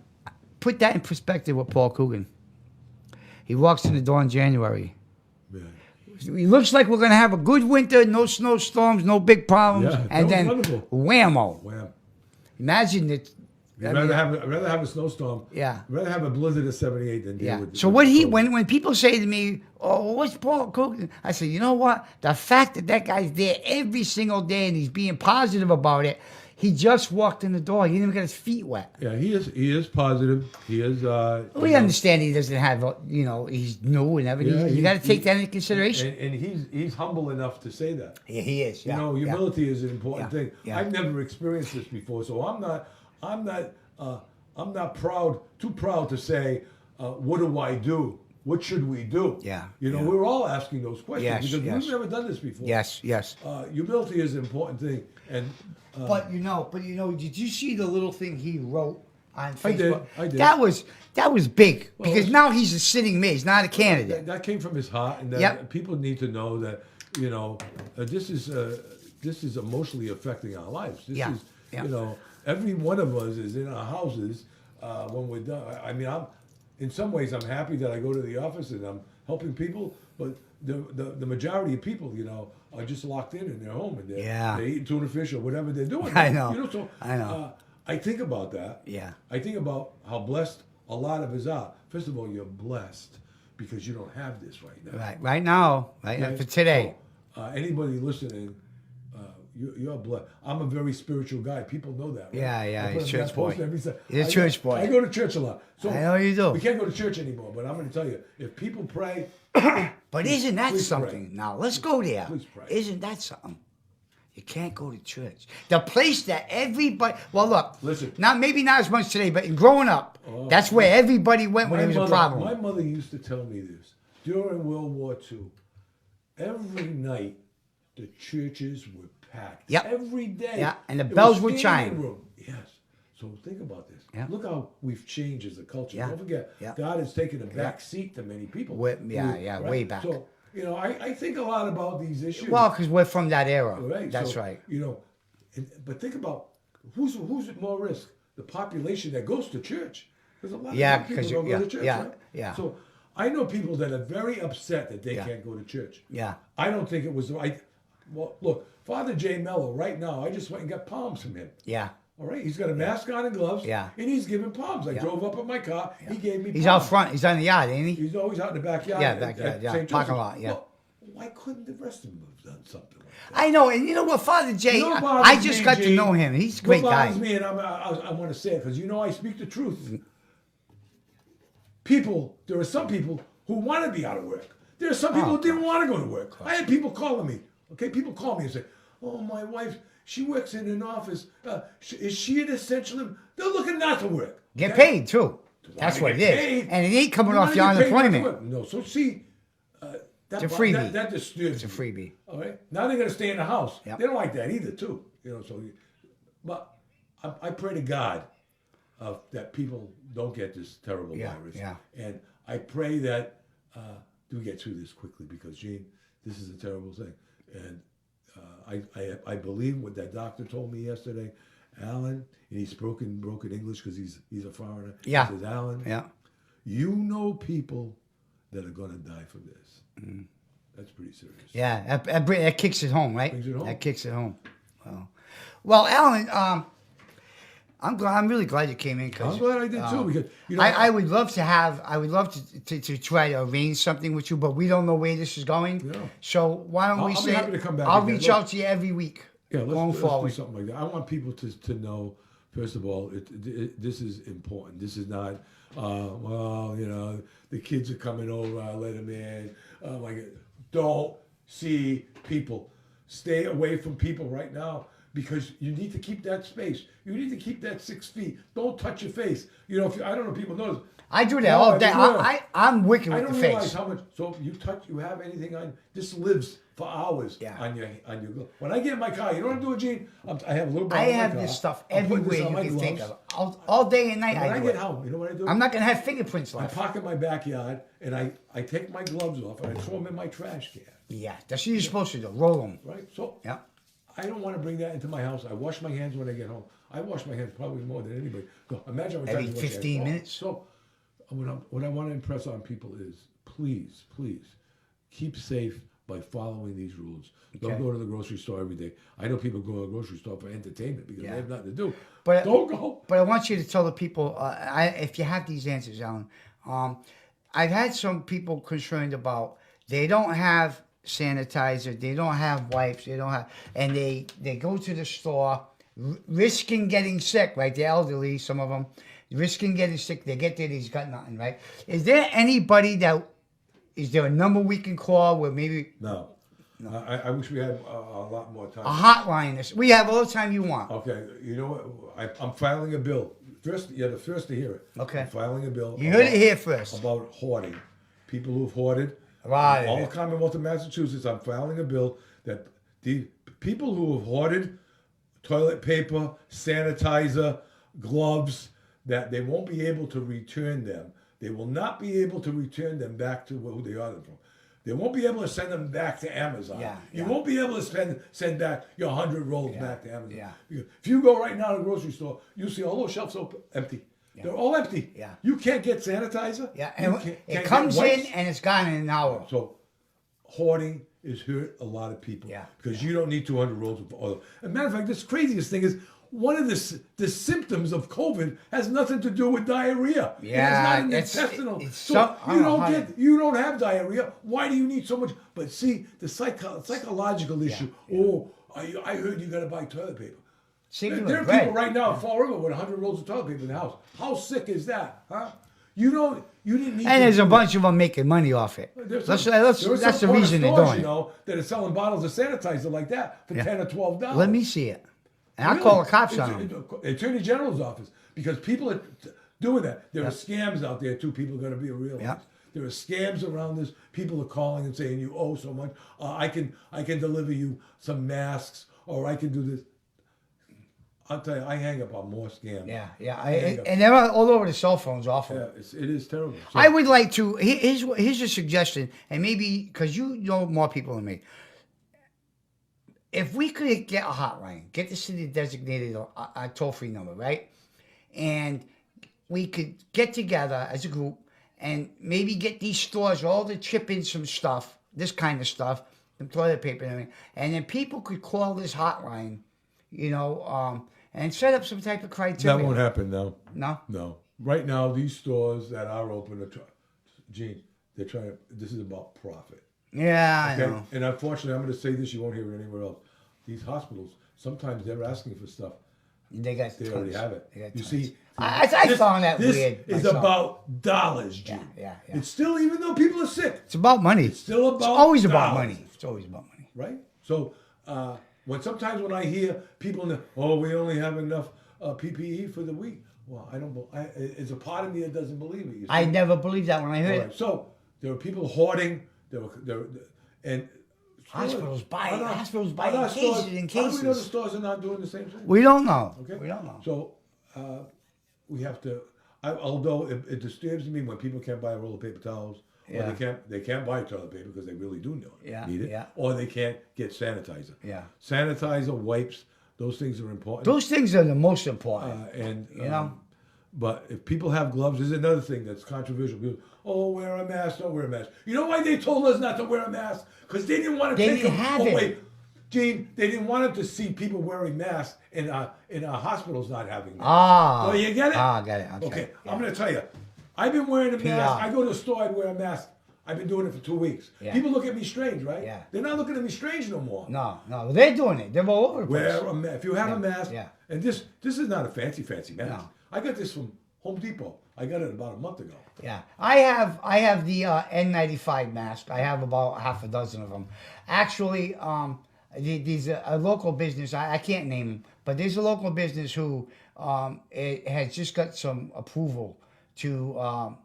put that in perspective with Paul Coogan. He walks in the door in January. Yeah. It looks like we're going to have a good winter, no snowstorms, no big problems, Yeah, that and was then wonderful. whammo. Wow. Imagine it. I'd rather have a snowstorm. Yeah. I'd rather have a blizzard of 78 than deal Yeah. with. So with what the he cold. when people say to me, "Oh, what's Paul Coogan?" I say, you know what? The fact that guy's there every single day and he's being positive about it. He just walked in the door. He didn't even get his feet wet. Yeah, he is positive. He is. We understand he doesn't have, he's new and everything. Yeah, you got to take that into consideration. And he's humble enough to say that. Yeah, he is. Yeah, Humility is an important Yeah, thing. yeah. I've never experienced this before, so I'm not too proud to say, what do I do? What should we do? Yeah, We're all asking those questions Yes, because yes. we've never done this before. Yes, yes. Humility is an important thing, and But did you see the little thing he wrote on I did, Facebook? I did. That was big Well, because now he's a sitting mayor. He's not a candidate. that came from his heart, and that Yep. people need to know that this is emotionally affecting our lives. This Yeah, is yeah. Every one of us is in our houses when we're done. I mean, in some ways I'm happy that I go to the office and I'm helping people, but the majority of people are just locked in their home and they're eating tuna fish or whatever they're doing. I know. So I know. I think about that. Yeah. I think about how blessed a lot of us are. First of all, you're blessed because you don't have this right now. Right now, Okay? for today. So, anybody listening, you're blessed. I'm a very spiritual guy. People know that. Right? Yeah, I put he's that church boy. post every Sunday. He's a church boy. I go to church a lot. So I know you do. We can't go to church anymore, but I'm going to tell you, if people pray, But isn't that please something? pray. Now let's go there. Please pray. Isn't that something? You can't go to church. The place that everybody. Well, look. Listen. Maybe not as much today, but in growing up, that's where everybody went when there was a problem. My mother used to tell me this during World War II. Every night, the churches were packed. Yep. Every day. Yeah, and the It bells was would standing chime. room. Yes. So think about this. Yeah. Look how we've changed as a culture. Yeah. Don't forget, Yeah. God has taken a back seat to many people. Way back. So, I think a lot about these issues. Well, because we're from that era. Right. That's So, right. But think about who's at more risk? The population that goes to church. Because a lot Yeah, of people because don't go to church, yeah, right? yeah. So I know people that are very upset that they Yeah. can't go to church. Yeah. I don't think it was the right. Well, look, Father Jay Mello, right now, I just went and got palms from him. Yeah. All right, he's got a mask on and gloves. Yeah. And he's giving palms. I drove up in my car. He gave me. He's palms. out front. He's on the yard, ain't he? He's always out in the backyard. Yeah, at backyard, yeah. St. Parking Joseph's. lot, yeah. Well, why couldn't the rest of them have done something like that? I know, and you know what, Father Jay, You know what I bothers just me, got to Gene? know him. He's a great What guy. bothers me, and I want to say it because you know I speak the truth. There are some people who want to be out of work. There are some people who didn't want to go to work. I had people calling me. Okay, people call me and say, "Oh, my wife, she works in an office. Is she an essential?" They're looking not to work. Get okay? paid, too. That's what it is. Paid. And it ain't coming You off your wanna get paid not to unemployment. work. No, so see, It's a freebie. That disturbs It's a me. freebie. All right. Now they're going to stay in the house. Yep. They don't like that either, too. You know. So, but I pray to God that people don't get this terrible virus. Yeah. And I pray that we get through this quickly because, Gene, this is a terrible thing. And I believe what that doctor told me yesterday, Alan, and he's broken English because he's a foreigner. Yeah. He says, Alan, Yeah. you know people that are going to die from this. That's pretty serious. Yeah, that kicks it home, right? Brings it home. That kicks it home. Well, Alan, I'm really glad you came in. I'm glad I did too because you know I would love to try to arrange something with you, but we don't know where this is going. Yeah. So why don't we I'll be say happy to come back I'll again. reach Look, out to you every week going let's forward. do something like that. I want people to know. First of all, this is important. This is not, well, you know, the kids are coming over. I let them in. Oh my God! Don't see people. Stay away from people right now because you need to keep that space. You need to keep that 6 feet. Don't touch your face. You know, I don't know if people know. I do that all day. Yeah. I'm wicked I with don't the realize face. how much. So you have anything on? This lives for hours on your glove. When I get in my car, you know what I'm doing, Gene? I have a little. I bottle in my have car. this stuff I'm putting everywhere this on you my can think gloves. of. All day and night When I I do get it. home, you know what I do? I'm not gonna have fingerprints I left. park in my backyard and I take my gloves off and I throw them in my trash can. Yeah, that's what you're supposed to do. Roll them. Right. So Yeah. I don't want to bring that into my house. I wash my hands when I get home. I wash my hands probably more than anybody. So imagine how many Every times you wash your 15 hands. minutes? So what I want to impress on people is please keep safe by following these rules. Don't Okay. go to the grocery store every day. I know people go to the grocery store for entertainment because they have nothing to do. But don't go. But I want you to tell the people, if you have these answers, Alan, I've had some people concerned about they don't have sanitizer, they don't have wipes, they don't have, and they go to the store, risking getting sick, right? The elderly, some of them, risking getting sick. They get there, he's got nothing, right? Is there a number we can call where maybe No. I wish we had a lot more time. a hotline? We have all the time you want. Okay, you know what? I'm filing a bill. First, you're the first to hear it. Okay. I'm filing a bill. You heard it here first. About hoarding. People who've hoarded. Right. All the Commonwealth of Massachusetts, I'm filing a bill that the people who have hoarded toilet paper, sanitizer, gloves, that they won't be able to return them. They will not be able to return them back to who they ordered from. They won't be able to send them back to Amazon. You won't be able to send back your 100 rolls back to Amazon. Yeah. If you go right now to the grocery store, you'll see all those shelves empty. They're all empty. Yeah. You can't get sanitizer. Yeah, You and can't it get comes in wipes. and it's gone in an hour. So hoarding has hurt a lot of people. Yeah. Because you don't need 200 rolls of oil. As a matter of fact, this craziest thing is one of the symptoms of COVID has nothing to do with diarrhea. Yeah, it's not an intestinal. I You don't have diarrhea. Why do you need so much? But see, the psychological issue. Yeah. Oh, I heard you got to buy toilet paper. There are people right now in Fall River with 100 rolls of toilet paper in the house. How sick is that, huh? You didn't need. And there's a bunch of them making money off it. That's the reason they're doing it. You know, that are selling bottles of sanitizer like that for $10 or $12. Let me see it. And I'll call the cops on them. Attorney General's office, because people are doing that. There are scams out there too. People are going to be realized. Yep. There are scams around this. People are calling and saying you owe so much. I can deliver you some masks, or I can do this. I'll tell you, I hang up on more scams. Yeah. And they're all over the cell phones, awful. Yeah, it is terrible. So, I would like to. Here's a suggestion, and maybe because you know more people than me. If we could get a hotline, get the city designated a toll-free number, right? And we could get together as a group and maybe get these stores all to chip in some stuff, this kind of stuff, some toilet paper and everything. And then people could call this hotline, and and set up some type of criteria. That won't happen now. No? No. Right now, these stores that are open, Gene, they're trying to, this is about profit. Yeah, I Okay? know. And unfortunately, I'm going to say this, you won't hear it anywhere else. These hospitals, sometimes they're asking for stuff. They got They tons. already have it. They got You tons. see, I found that weird. This is myself. about dollars, Gene. Yeah. It's still, even though people are sick, It's about money. it's still about It's always about dollars. money. It's always about money. Right? So sometimes when I hear people, we only have enough PPE for the week. Well, it's a part of me that doesn't believe it. You see? I never believed that when I heard All it. right. So there were people hoarding. And Hospitals buy other cases and stores, cases. How do we know the stores are not doing the same thing? We don't know. Okay? We don't know. So we have to. Although it disturbs me when people can't buy a roll of paper towels, Yeah. or they can't buy toilet paper because they really do need it, Yeah. or they can't get sanitizer. Yeah. Sanitizer, wipes, those things are important. Those things are the most important. You know? But if people have gloves, there's another thing that's controversial. People, wear a mask, don't wear a mask. You know why they told us not to wear a mask? Because they didn't want to They take didn't them have it. away. Gene, they didn't want them to see people wearing masks in our hospitals not having masks. Ah. So you get it? Ah, got it. Okay, Yeah. I'm going to tell you. I've been wearing a mask. PR. I go to the store, I'd wear a mask. I've been doing it for 2 weeks. Yeah. People look at me strange, right? Yeah. They're not looking at me strange no more. No, they're doing it. They're all over the place. If you have a mask, Yeah. and this is not a fancy mask. No. I got this from Home Depot. I got it about a month ago. Yeah, I have the N95 mask. I have about half a dozen of them. Actually, these a local business. I can't name them, but there's a local business who it has just got some approval to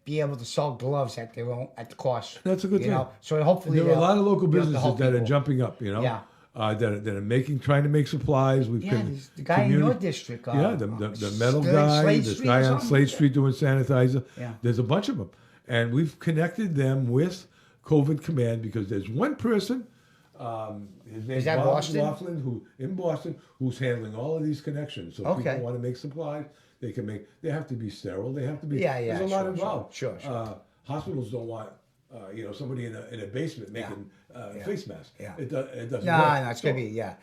be able to sell gloves at their own at the cost. That's a good thing. So hopefully There are a lot of local be able to businesses help that are people. jumping up. You know, Yeah. that are trying to make supplies. We've Yeah, there's the guy in your district. the metal guy, Slade this Street guy or on something? Slade Street doing sanitizer. Yeah. There's a bunch of them, and we've connected them with COVID Command because there's one person. His name Is that Bob Boston? Laughlin, in Boston, who's handling all of these connections. So Okay. people want to make supplies, they can make. They have to be sterile. They have to be. Yeah, There's a lot sure, involved. sure. Hospitals don't want. Somebody in a basement making face masks. Yeah. It doesn't No, work. no, it's gonna be yeah.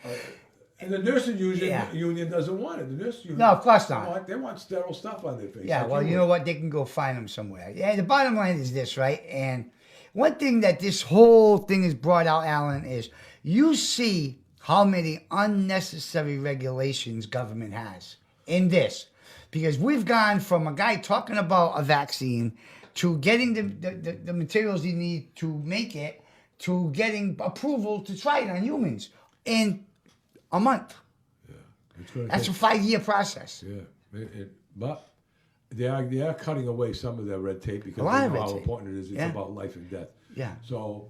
And the nursing Yeah. union doesn't want it. The nurse union. No, of course not. They want sterile stuff on their face. Yeah, like well, you would. know what? They can go find them somewhere. Yeah, the bottom line is this, right? And one thing that this whole thing has brought out, Alan, is you see how many unnecessary regulations government has in this. Because we've gone from a guy talking about a vaccine to getting the materials you need to make it to getting approval to try it on humans in a month. It's gonna That's take- a 5-year process. Yeah, but they are cutting away some of their red tape because A lot they of know red how tape. important it is. It's Yeah. about life and death. Yeah. So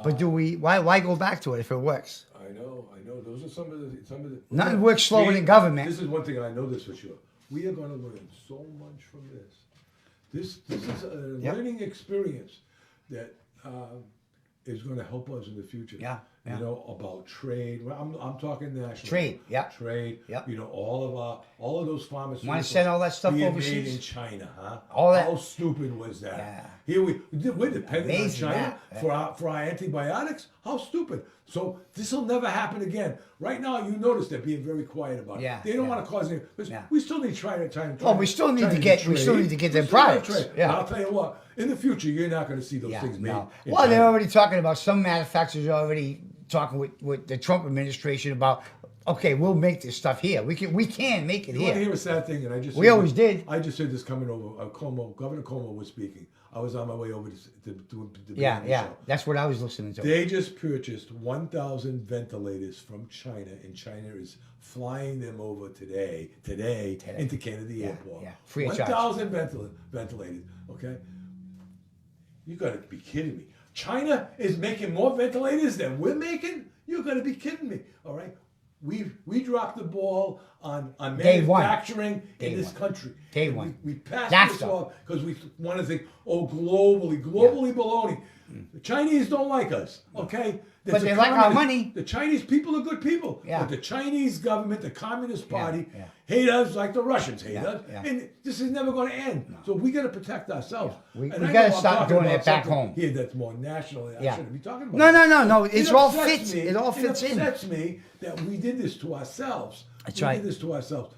But why go back to it if it works? I know. Those are some of the. Nothing works slower than government. This is one thing I know this for sure. We are going to learn so much from this. This is a Yep. learning experience that is going to help us in the future. Yeah, yeah. You know, about trade. Well, I'm talking national. Trade, yeah. Trade. Yep. You know, all of those pharmaceuticals. Want to send all that stuff being overseas? made in China, huh? All that- How stupid was that? Yeah. Here we're dependent Amazing, on China yeah. for our antibiotics. How stupid! So this will never happen again. Right now, you notice they're being very quiet about it. Yeah, They don't yeah. want to cause any. Yeah. We still need China. Oh, we still need to get- we still need to get their products. Yeah. And I'll tell you what. In the future, you're not going to see those Yeah, things made. no. in Well, they're China. already talking about some manufacturers are already talking with the Trump administration about, okay, we'll make this stuff here. We can make it You want to here. hear a sad thing? And I just We always did. I just heard this coming over. Governor Cuomo was speaking. I was on my way over to be Yeah, on the yeah. show. That's what I was listening to. They just purchased 1,000 ventilators from China, and China is flying them over today into Kennedy Airport. yeah. Free of charge. 1,000 ventilators, okay? You got to be kidding me. China is making more ventilators than we're making? You got to be kidding me, all right? We dropped the ball on Day one. manufacturing Day in this one. country. Day And one. We passed this NAFTA. off because we want to think, globally baloney. The Chinese don't like us, okay? But It's a they like our communist- money. The Chinese people are good people. Yeah. But the Chinese government, the Communist Party, yeah. hate us like the Russians hate us. yeah. And this is never going to end. So we got to protect ourselves. We And I gotta know I'm stop talking doing about it back something home. Here that's more national. I Yeah. shouldn't be talking about No, it. no. It all upsets fits. It all fits in. It upsets me that we did this to ourselves. That's we right. did this to ourselves.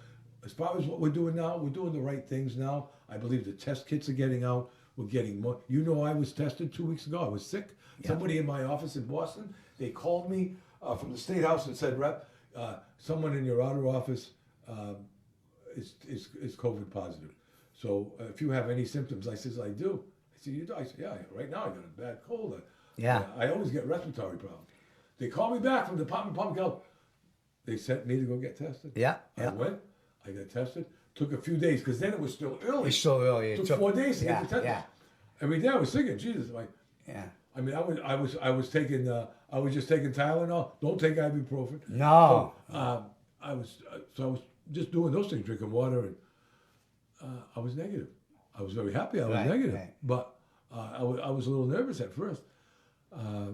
As far as what we're doing now, we're doing the right things now. I believe the test kits are getting out. We're getting more. You know, I was tested 2 weeks ago. I was sick. Yeah. Somebody in my office in Boston, they called me from the State House and said, Rep, someone in your outer office is COVID positive. So if you have any symptoms, I says, I do. I said, you do? I said, yeah, right now I got a bad cold. Yeah. I always get respiratory problems. They called me back from the Department of Public Health. They sent me to go get tested. Yeah. I Yeah. went. I got tested. Took a few days because then it was still early. It's so early. It took 4 days to yeah, get the test. Yeah. Every day I was thinking, Jesus, Yeah. I mean, I was taking I was just taking Tylenol. Don't take ibuprofen. No. So, I was just doing those things, drinking water, and I was negative. I was very happy. I was Right, negative, right. but I was a little nervous at first.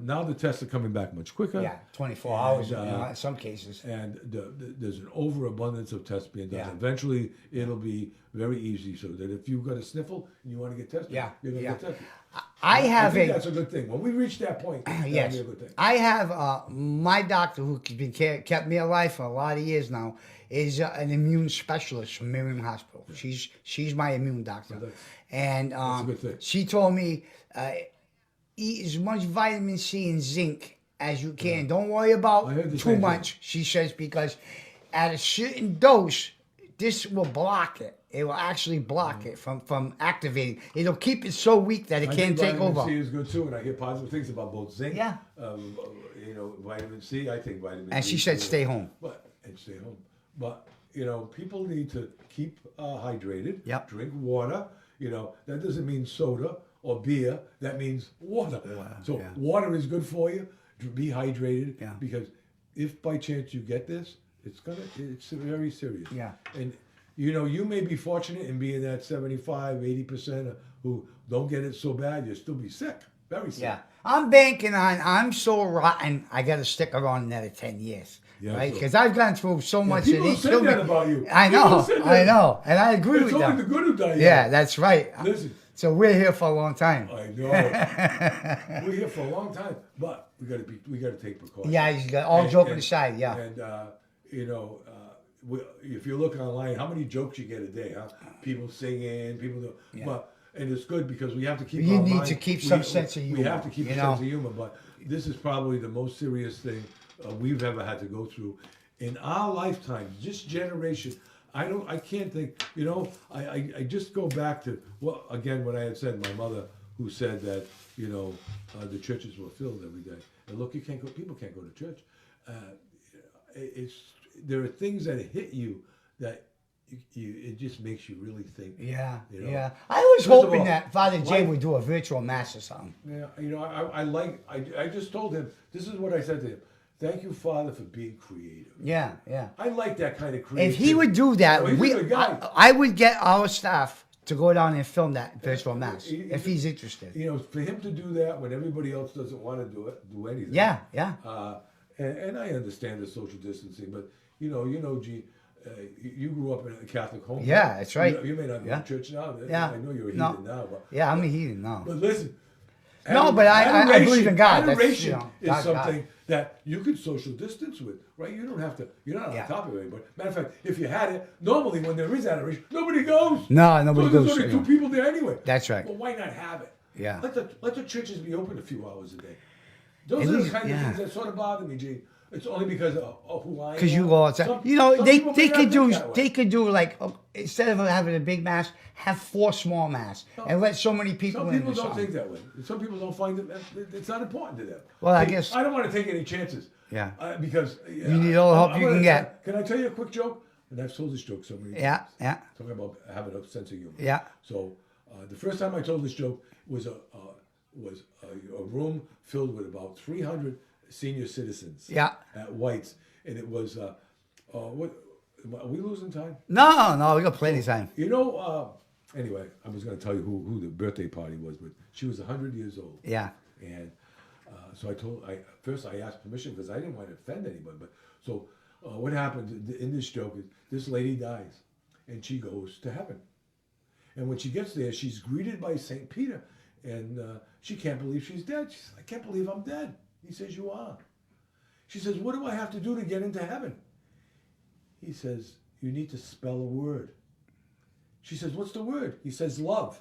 Now the tests are coming back much quicker. Yeah. 24 hours. And, In some cases. And there's an overabundance of tests being done. Yeah. Eventually, it'll be very easy, so that if you've got a sniffle and you want to get tested, Yeah, you're going to yeah. get tested. I have think a. that's a good thing. When we reach that point, that'll Yes, be a good thing. I have my doctor who kept me alive for a lot of years now is an immune specialist from Miriam Hospital. Yeah. She's my immune doctor, and a good thing. she told me eat as much vitamin C and zinc as you can. Yeah. Don't worry about I heard the too same much. She says because at a certain dose, this will block it. It will actually block it from activating. It'll keep it so weak that it can't take over. Vitamin C is good too, and I hear positive things about both zinc. Yeah. You know, vitamin C. I think vitamin. And D she is said, good. "Stay home." And stay home. But you know, people need to keep hydrated. Yep. Drink water. You know, that doesn't mean soda or beer. That means water. So yeah. water is good for you. Be hydrated. Yeah. Because if by chance you get this, it's very serious. Yeah. And you know, you may be fortunate in being that 75, 80% who don't get it so bad. You'll still be sick, very sick. Yeah, I'm banking on. I'm so rotten. I got to stick around another 10 years, Yeah, right? so- Because I've gone through so much. people he say killed that me. about you. I People know, say that. I know, and I agree It's with only the them. good who die. Yeah, that's right. Listen. So we're here for a long time. I know. We're here for a long time, but we got to take precautions. Yeah, you got all joking aside. Yeah, And you know, if you look online, how many jokes you get a day? Huh? People singing, people do. Yeah. But and it's good because we have to keep. You our need mind- to keep some sense of We humor, have to keep you a know? sense of humor. But this is probably the most serious thing we've ever had to go through in our lifetime. This generation. I can't think. You know, I just go back to what I had said. My mother, who said that you know the churches were filled every day. And look, people can't go to church. There are things that hit you that it just makes you really think. yeah, You know? yeah. I was First of hoping all, that Father Jay life- would do a virtual mass or something. Yeah, you know, I just told him, this is what I said to him. Thank you, Father, for being creative. Yeah, yeah. I like that kind of creativity. If he would do that, Oh, he's a good guy. I would get our staff to go down and film that virtual mass if he's interested. You know, for him to do that when everybody else doesn't want to do anything. Yeah, yeah. And I understand the social distancing, but you know, G, you grew up in a Catholic home. Yeah, that's right. You may not go Yeah. to church now. Yeah. I know you're a No. heathen now, but Yeah, I'm a heathen now. listen. No, but I believe in God. That's, Adoration you know, is God. something that you can social distance with, right? You don't have to. You're not on Yeah. top of anybody. Matter of fact, if you had it, normally when there is adoration, nobody goes. No, nobody so goes, There's only you two know. people there anyway. That's right. Well, why not have it? Yeah. Let the churches be open a few hours a day. Those At are least- the kind yeah. of things that sort of bother me, Gene. It's only because of who I am. Because you all the time. Some- You know, some they people may not could do think that way. like instead of having a big mass, have 4 small mass and let so many people Some in. people or don't something. think that way. Some people don't find it. It's not important to them. Well, I See, guess- I don't want to take any chances. Yeah. Because You need all the help I'm you gonna- can get. Can I tell you a quick joke? And I've told this joke so many Yeah, times. yeah, Talking about having a sense of humor. yeah. So the first time I told this joke was a room filled with about 300 senior citizens. Yeah. At White's, and it was what? Are we losing time? No, we got plenty of time. You know. Anyway, I was going to tell you who the birthday party was, but she was 100 years old. Yeah. And so first I asked permission because I didn't want to offend anyone. But so what happened in this joke is this lady dies and she goes to heaven. And when she gets there, she's greeted by St. Peter. And she can't believe she's dead. She says, I can't believe I'm dead. He says, you are. She says, what do I have to do to get into heaven? He says, you need to spell a word. She says, what's the word? He says, love.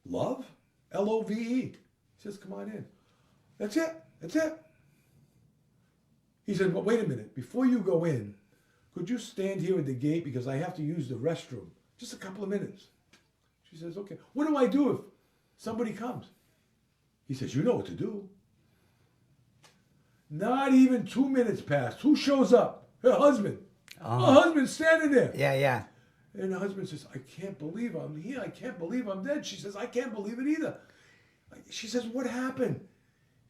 Love? Love. He says, come on in. That's it. That's it. He said, well, wait a minute. Before you go in, could you stand here at the gate because I have to use the restroom? Just a couple of minutes. She says, okay. What do I do if somebody comes? He says, you know what to do. Not even 2 minutes passed. Who shows up? Her husband. Her husband's standing there. Yeah, yeah. And the husband says, I can't believe I'm here. I can't believe I'm dead. She says, I can't believe it either. She says, what happened?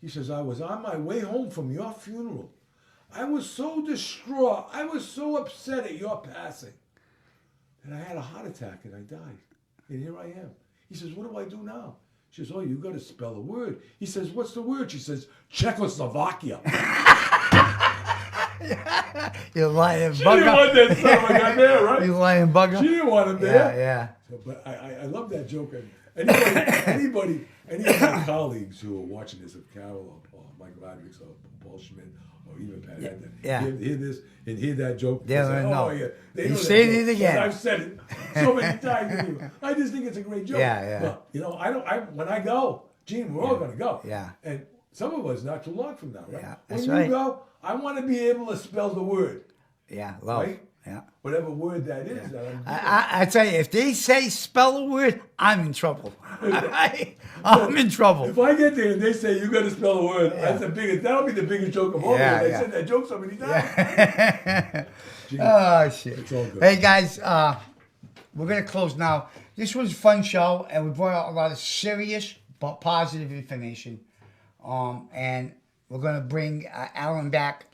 He says, I was on my way home from your funeral. I was so distraught. I was so upset at your passing. And I had a heart attack and I died. And here I am. He says, what do I do now? She says, oh, you got to spell a word. He says, what's the word? She says, Czechoslovakia. You lying bugger. She didn't want that son of a gun there, right? You lying bugger. She didn't want him there. Yeah, yeah. So, but I love that joke. And anybody, any of my colleagues who are watching this, if Carol or Mike Rodriguez or Paul Schmidt or even Pat Edna, hear this and hear that joke. They don't know. Oh, yeah. They You know say that it joke. again. And I've said it so many times. I just think it's a great joke. Yeah, yeah. But, when I go, Gene, we're all going to go. Yeah. And some of us not too long from now, right? Yeah, when that's you right. go, I want to be able to spell the word. Yeah, love. Right? Yeah. Whatever word that is. That I'm I tell you, if they say spell a word, I'm in trouble. I'm in trouble. If I get there and they say you got to spell a word, that's the biggest. That'll be the biggest joke of all. Yeah, They yeah. said that joke so many times. Gee, Oh shit! It's all good. Hey guys, we're gonna close now. This was a fun show, and we brought out a lot of serious but positive information. And we're gonna bring Alan back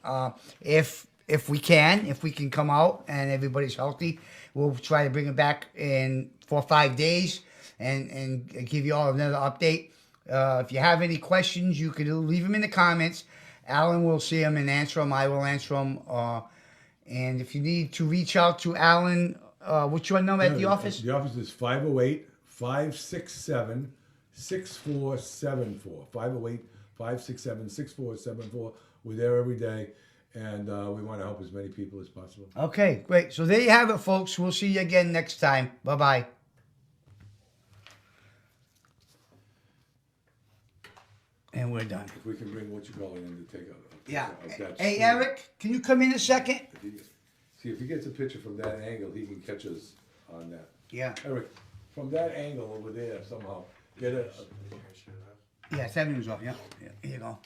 if we can come out and everybody's healthy. We'll try to bring him back in 4 or 5 days and give you all another update. If you have any questions, you can leave them in the comments. Alan will see them and answer them. I will answer them. And if you need to reach out to Alan, what's your number at the office? The office is 508-567-6474. 508-567-6474. We're there every day. And we want to help as many people as possible. Okay, great. So there you have it, folks. We'll see you again next time. Bye-bye. And we're done. If we can bring what you call it in to take a Yeah. of that Hey, screen. Eric, can you come in a second? See, if he gets a picture from that angle, he can catch us on that. Yeah. Eric, from that angle over there somehow, get a Yeah, 7 minutes off. Yeah. Here you go.